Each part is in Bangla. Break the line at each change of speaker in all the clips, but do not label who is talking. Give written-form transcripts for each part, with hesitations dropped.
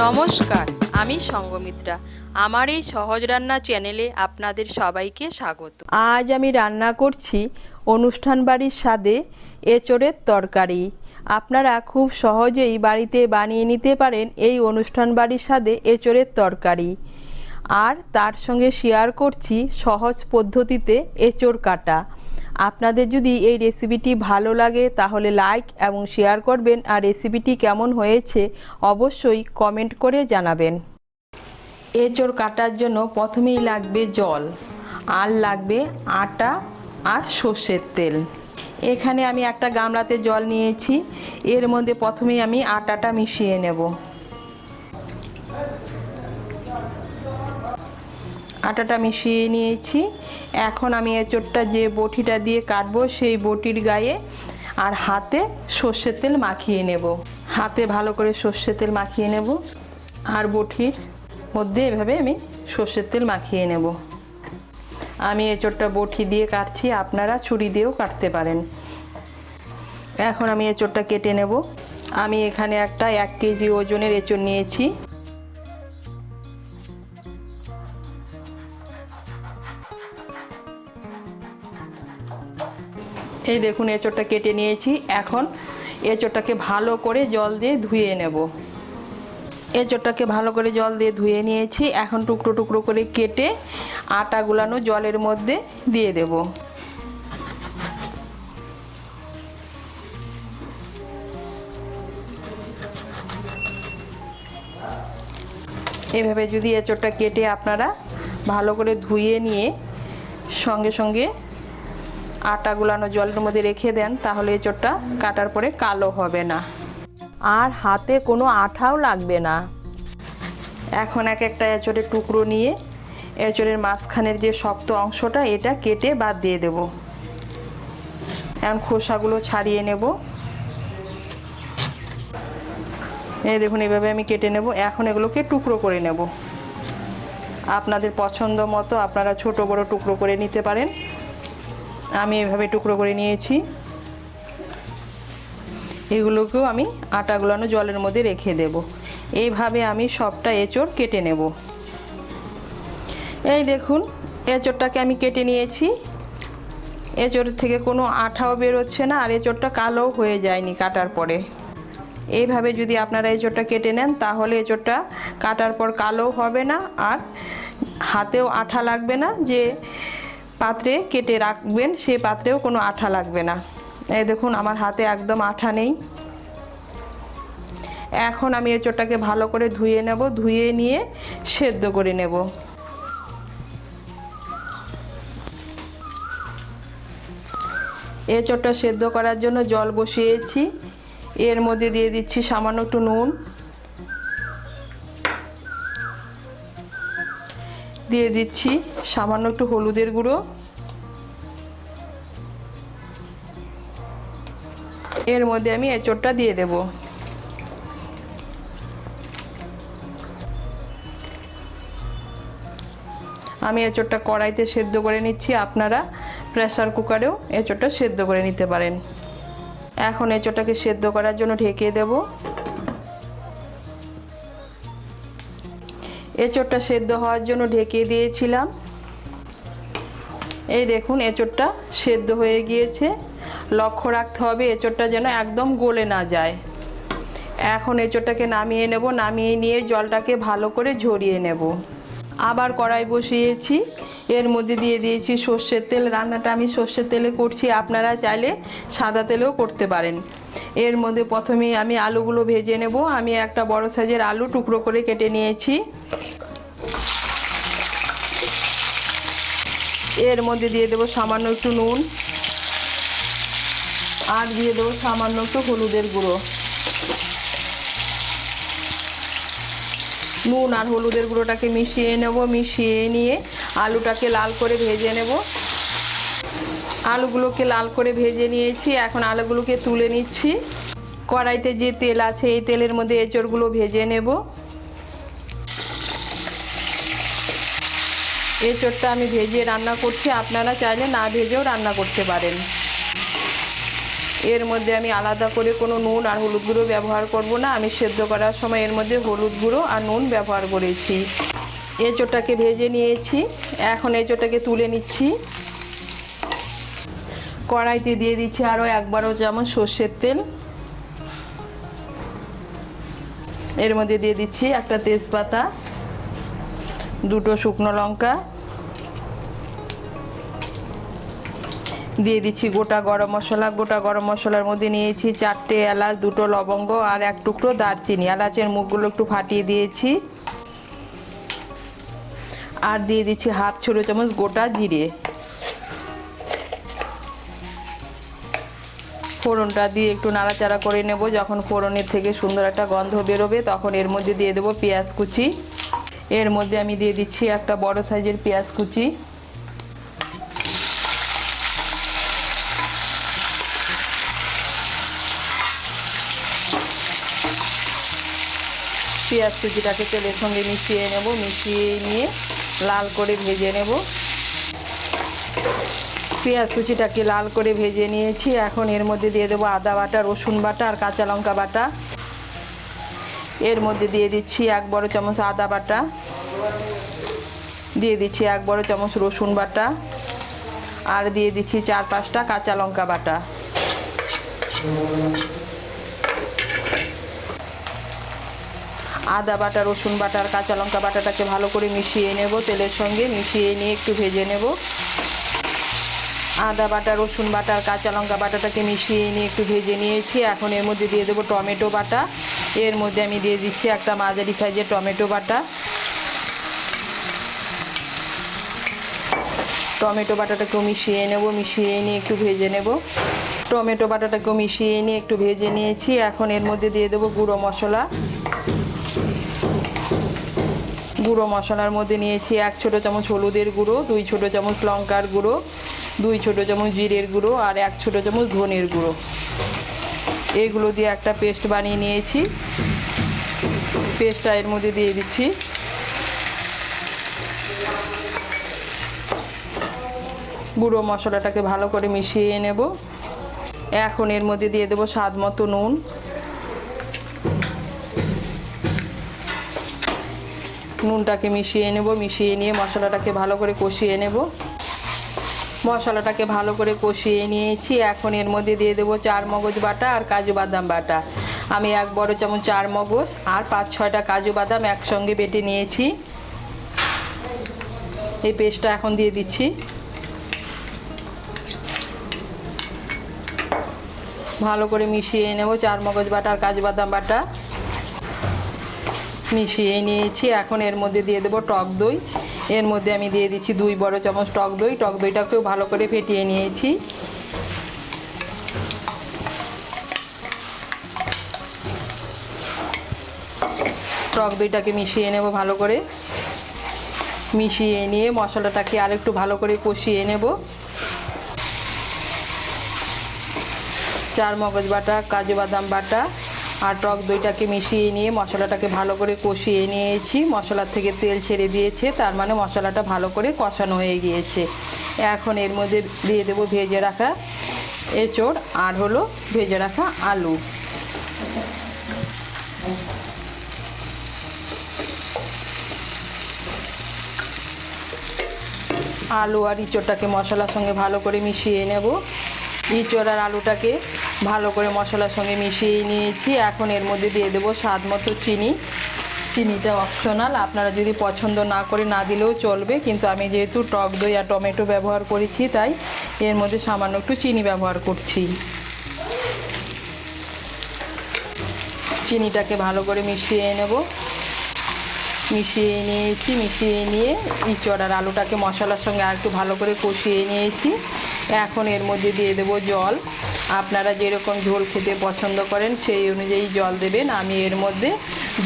নমস্কার, আমি সঙ্গমিত্রা। আমার এই সহজ রান্না চ্যানেলে আপনাদের সবাইকে স্বাগত। আজ আমি রান্না করছি অনুষ্ঠান বাড়ির স্বাদে এঁচোড়ের তরকারি। আপনারা খুব সহজেই বাড়িতে বানিয়ে নিতে পারেন এই অনুষ্ঠান বাড়ির স্বাদে এঁচোড়ের তরকারি। আর তার সঙ্গে শেয়ার করছি সহজ পদ্ধতিতে এঁচোড় কাটা। আপনাদের যদি এই রেসিপিটি ভালো লাগে তাহলে লাইক এবং শেয়ার করবেন, আর রেসিপিটি কেমন হয়েছে অবশ্যই কমেন্ট করে জানাবেন। এঁচোড় কাটার জন্য প্রথমেই লাগবে জল, আর লাগবে আটা আর সর্ষের তেল। এখানে আমি একটা গামলাতে জল নিয়েছি, এর মধ্যে প্রথমেই আমি আটাটা মিশিয়ে নেব। আটাটা মিশিয়ে নিয়েছি। এখন আমি এঁচোড়টা যে বটিটা দিয়ে কাটবো সেই বটির গায়ে আর হাতে সর্ষের তেল মাখিয়ে নেব। হাতে ভালো করে সর্ষের তেল মাখিয়ে নেব, আর বটির মধ্যে এভাবে আমি সর্ষের তেল মাখিয়ে নেব। আমি এঁচোড়টা বটি দিয়ে কাটছি, আপনারা ছুরি দিয়েও কাটতে পারেন। এখন আমি এঁচোড়টা কেটে নেব। আমি এখানে একটা 1 কেজি ওজনের এঁচোড় নিয়েছি। এই দেখুন এঁচোড়টা কেটে নিয়েছি। এখন এঁচোড়টাকে ভালো করে জল দিয়ে ধুয়ে নেব। এঁচোড়টাকে ভালো করে জল দিয়ে ধুয়ে নিয়েছি। এখন টুকরো টুকরো করে কেটে আটা গুলানো জলের মধ্যে দিয়ে দেব। এভাবে যদি এঁচোড়টা কেটে আপনারা ভালো করে ধুয়ে নিয়ে সঙ্গে সঙ্গে আটা গুলানো জলের মধ্যে রেখে দেন, তাহলে এঁচোড়টা কাটার পরে কালো হবে না, আর হাতে কোনো আঠাও লাগবে না। এখন একটা এঁচোড়ের টুকরো নিয়ে এঁচোড়ের মাঝখানের যে শক্ত অংশটা এটা কেটে বাদ দিয়ে দেব। এখন খোসাগুলো ছাড়িয়ে নেব। এই দেখুন এভাবে আমি কেটে নেব। এখন এগুলোকে টুকরো করে নেব। আপনাদের পছন্দ মতো আপনারা ছোট বড় টুকরো করে নিতে পারেন। আমি এভাবে টুকরো করে নিয়েছি। এগুলোকেও আমি আটা গুলানো জলের মধ্যে রেখে দেব। এইভাবে আমি সবটা এঁচোড় কেটে নেব। এই দেখুন এঁচোড়টাকে আমি কেটে নিয়েছি। এঁচোড় থেকে কোনো আঠাও বেরোচ্ছে না, আর এঁচোড়টা কালো হয়ে যায়নি কাটার পরে। এইভাবে যদি আপনারা এঁচোড়টা কেটে নেন তাহলে এঁচোড়টা কাটার পর কালো হবে না, আর হাতেও আঠা লাগবে না। যে পাত্রে কেটে রাখবেন সেই পাত্রেও কোনো আঠা লাগবে না। এই দেখুন আমার হাতে একদম আঠা নেই। এখন আমি এঁচোড়টাকে ভালো করে ধুয়ে নেব। ধুয়ে নিয়ে সেদ্ধ করে নেব। এঁচোড়টা সেদ্ধ করার জন্য জল বসিয়েছি। এর মধ্যে দিয়ে দিচ্ছি সামান্য একটু নুন, দিয়ে দিচ্ছি সামান্য একটু হলুদের গুঁড়ো, এর মধ্যে আমি এঁচোড়টা দিয়ে দেব। আমি এঁচোড়টা কড়াইতে সেদ্ধ করে নিচ্ছি। আপনারা প্রেসার কুকারেও এঁচোড়টা সেদ্ধ করে নিতে পারেন। এখন এঁচোড়টাকে সেদ্ধ করার জন্য ঢেকে দেব। এঁচোড়টা সেদ্ধ হওয়ার জন্য ঢেকে দিয়েছিলাম। এই দেখুন এঁচোড়টা সেদ্ধ হয়ে গিয়েছে। লক্ষ্য রাখতে হবে এঁচোড়টা যেন একদম গলে না যায়। এখন এঁচোড়টাকে নামিয়ে নেব। নামিয়ে নিয়ে জলটাকে ভালো করে ঝরিয়ে নেব। আবার কড়াই বসিয়েছি। এর মধ্যে দিয়ে দিয়েছি সর্ষের তেল। রান্নাটা আমি সর্ষের তেলে করছি, আপনারা চাইলে সাদা তেলেও করতে পারেন। এর মধ্যে প্রথমেই আমি আলুগুলো ভেজে নেব। আমি একটা বড় সাইজের আলু টুকরো করে কেটে নিয়েছি। এর মধ্যে দিয়ে দেবো সামান্য একটু নুন, আর দিয়ে দেবো সামান্য একটু হলুদের গুঁড়ো। নুন আর হলুদের গুঁড়োটাকে মিশিয়ে নেব। মিশিয়ে নিয়ে আলুটাকে লাল করে ভেজে নেব। আলুগুলোকে লাল করে ভেজে নিয়েছি। এখন আলুগুলোকে তুলে নিচ্ছি। কড়াইতে যে তেল আছে এই তেলের মধ্যে এঁচোড়গুলো ভেজে নেব। এঁচোড়টা আমি ভেজে রান্না করছি, আপনারা চাইলে না ভেজেও রান্না করতে পারেন। এর মধ্যে আমি আলাদা করে কোনো নুন আর হলুদ গুঁড়ো ব্যবহার করব না। আমি সেদ্ধ করার সময় এর মধ্যে হলুদ গুঁড়ো আর নুন ব্যবহার করেছি। এঁচোড়টাকে ভেজে নিয়েছি, এখন এঁচোড়টাকে তুলে নিচ্ছি। কড়াইতে দিয়ে দিচ্ছি আরও 1 বড় চামচ সর্ষের তেল। এর মধ্যে দিয়ে দিচ্ছি একটা তেজপাতা, 2টো শুকনো লঙ্কা, দিয়ে দিচ্ছি গোটা গরম মশলা। গোটা গরম মশলার মধ্যে নিয়েছি 4টে এলাচ, 2টো লবঙ্গ আর 1 টুকরো দারচিনি। এলাচের মুখগুলো একটু ফাটিয়ে দিয়েছি। আর দিয়ে দিচ্ছি 1/2 ছোট চামচ গোটা জিরে। ফোড়নটা দিয়ে একটু নাড়াচাড়া করে নেব। যখন ফোড়নের থেকে সুন্দর একটা গন্ধ বেরোবে তখন এর মধ্যে দিয়ে দেবো পেঁয়াজ কুচি। এর মধ্যে আমি দিয়ে দিচ্ছি একটা বড় সাইজের পেঁয়াজ কুচি। পেঁয়াজ কুচিটাকে তেলের সঙ্গে মিশিয়ে নেব, মিশিয়ে নিয়ে লাল করে ভেজে নেব। পেঁয়াজ কুচিটাকে লাল করে ভেজে নিয়েছি। এখন এর মধ্যে দিয়ে দেবো আদা বাটা, রসুন বাটা আর কাঁচা লঙ্কা বাটা। এর মধ্যে দিয়ে দিচ্ছি 1 বড় চামচ আদা বাটা, দিয়ে দিচ্ছি 1 বড় চামচ রসুন বাটা আর দিয়ে দিচ্ছি 4-5টা কাঁচা লঙ্কা বাটা। আদা বাটা, রসুন বাটা আর কাঁচা লঙ্কা বাটাটাকে ভালো করে মিশিয়ে নেব। তেলের সঙ্গে মিশিয়ে নিয়ে একটু ভেজে নেব। আদা বাটা, রসুন বাটা আর কাঁচা লঙ্কা বাটাটাকে মিশিয়ে নিয়ে একটু ভেজে নিয়েছি। এখন এর মধ্যে দিয়ে দেবো টমেটো বাটা। এর মধ্যে আমি দিয়ে দিচ্ছি একটা মাঝারি সাইজের টমেটো বাটা। টমেটো বাটাটাকেও মিশিয়ে নেব, মিশিয়ে নিয়ে একটু ভেজে নেব। টমেটো বাটাটাকেও মিশিয়ে নিয়ে একটু ভেজে নিয়েছি। এখন এর মধ্যে দিয়ে দেবো গুঁড়ো মশলা। গুঁড়ো মশলার মধ্যে নিয়েছি 1 ছোট চামচ হলুদের গুঁড়ো, 2 ছোট চামচ লঙ্কার গুঁড়ো, 2 ছোট চামচ জিরের গুঁড়ো আর 1 ছোট চামচ ধনের গুঁড়ো। এগুলো দিয়ে একটা পেস্ট বানিয়ে নিয়েছি। পেস্টটা এর মধ্যে দিয়ে দিচ্ছি। গুঁড়ো মশলাটাকে ভালো করে মিশিয়ে নেব। এখন এর মধ্যে দিয়ে দেবো স্বাদ মতো নুন। নুনটাকে মিশিয়ে নেব, মিশিয়ে নিয়ে মশলাটাকে ভালো করে কষিয়ে নেব। মশলাটাকে ভালো করে কষিয়ে নিয়েছি। এখন এর মধ্যে দিয়ে দেবো 4 মগজ বাটা আর কাজু বাদাম বাটা। আমি 1 বড় চামচ 4 মগজ আর 5-6টা কাজু বাদাম একসঙ্গে বেটে নিয়েছি। এই পেস্টটা এখন দিয়ে দিচ্ছি। ভালো করে মিশিয়ে নেব 4 মগজ বাটা আর কাজু বাদাম বাটা। মিশিয়ে নিয়েছি। এখন এর মধ্যে দিয়ে দেবো টক দই। এর মধ্যে আমি দিয়ে দিচ্ছি 2 বড় চামচ টক দই। টক দইটাকেও ভালো করে ফেটিয়ে নিয়েছি। টক দইটাকে মিশিয়ে নেব ভালো করে। মিশিয়ে নিয়ে মশলাটাকে আরেকটু ভালো করে কষিয়ে নেব। 4 মগজ বাটা, কাজু বাদাম বাটা আর টক দইটাকে মিশিয়ে নিয়ে মশলাটাকে ভালো করে কষিয়ে নিয়েছি। মশলার থেকে তেল ছেড়ে দিয়েছে, তার মানে মশলাটা ভালো করে কষানো হয়ে গিয়েছে। এখন এর মধ্যে দিয়ে দেবো ভেজে রাখা এঁচোড় আর হলো ভেজে রাখা আলু। আলু আর এঁচোড়টাকে মশলার সঙ্গে ভালো করে মিশিয়ে নেব। এঁচোড় আর আলুটাকে ভালো করে মশলার সঙ্গে মিশিয়ে নিয়েছি। এখন এর মধ্যে দিয়ে দেবো স্বাদ মতো চিনি। চিনিটা অপশনাল, আপনারা যদি পছন্দ না করে না দিলেও চলবে, কিন্তু আমি যেহেতু টক দই আর টমেটো ব্যবহার করেছি তাই এর মধ্যে সামান্য একটু চিনি ব্যবহার করছি। চিনিটাকে ভালো করে মিশিয়ে নেব। মিশিয়ে নিয়েছি। মিশিয়ে নিয়ে এঁচোড় আর আলুটাকে মশলার সঙ্গে আর একটু ভালো করে কষিয়ে নিয়েছি। এখন এর মধ্যে দিয়ে দেবো জল। আপনারা যেরকম ঝোল খেতে পছন্দ করেন সেই অনুযায়ী জল দেবেন। আমি এর মধ্যে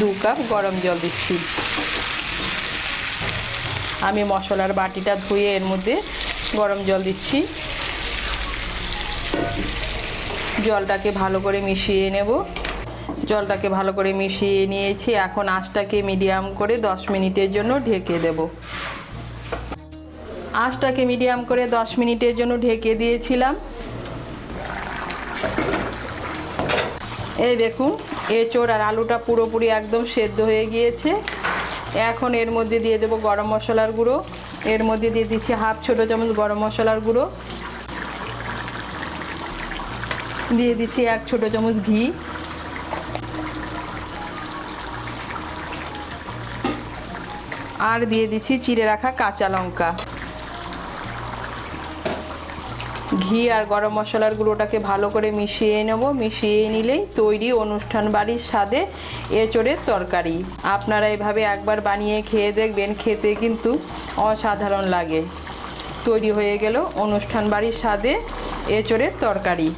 2 কাপ গরম জল দিচ্ছি। আমি মশলার বাটিটা ধুয়ে এর মধ্যে গরম জল দিচ্ছি। জলটাকে ভালো করে মিশিয়ে নেব। জলটাকে ভালো করে মিশিয়ে নিয়েছি। এখন আঁচটাকে মিডিয়াম করে 10 মিনিটের জন্য ঢেকে দেব। আঁচটাকে মিডিয়াম করে 10 মিনিটের জন্য ঢেকে দিয়েছিলাম। এই দেখুন এঁচোড় আর আলুটা পুরোপুরি একদম সেদ্ধ হয়ে গিয়েছে। এখন এর মধ্যে দিয়ে দেবো গরম মশলার গুঁড়ো। এর মধ্যে দিয়ে দিচ্ছি হাফ ছোটো চামচ গরম মশলার গুঁড়ো, দিয়ে দিচ্ছি 1 ছোটো চামচ ঘি, আর দিয়ে দিচ্ছি চিড়ে রাখা কাঁচা লঙ্কা। ঘি আর গরম মশলার গুঁড়োটাকে ভালো করে মিশিয়ে নেব। মিশিয়ে নিলেই তৈরি অনুষ্ঠান বাড়ির স্বাদে এঁচোড়ের তরকারি। আপনারা এভাবে একবার বানিয়ে খেয়ে দেখবেন, খেতে কিন্তু অসাধারণ লাগে। তৈরি হয়ে গেল অনুষ্ঠান বাড়ির স্বাদে এঁচোড়ের তরকারি।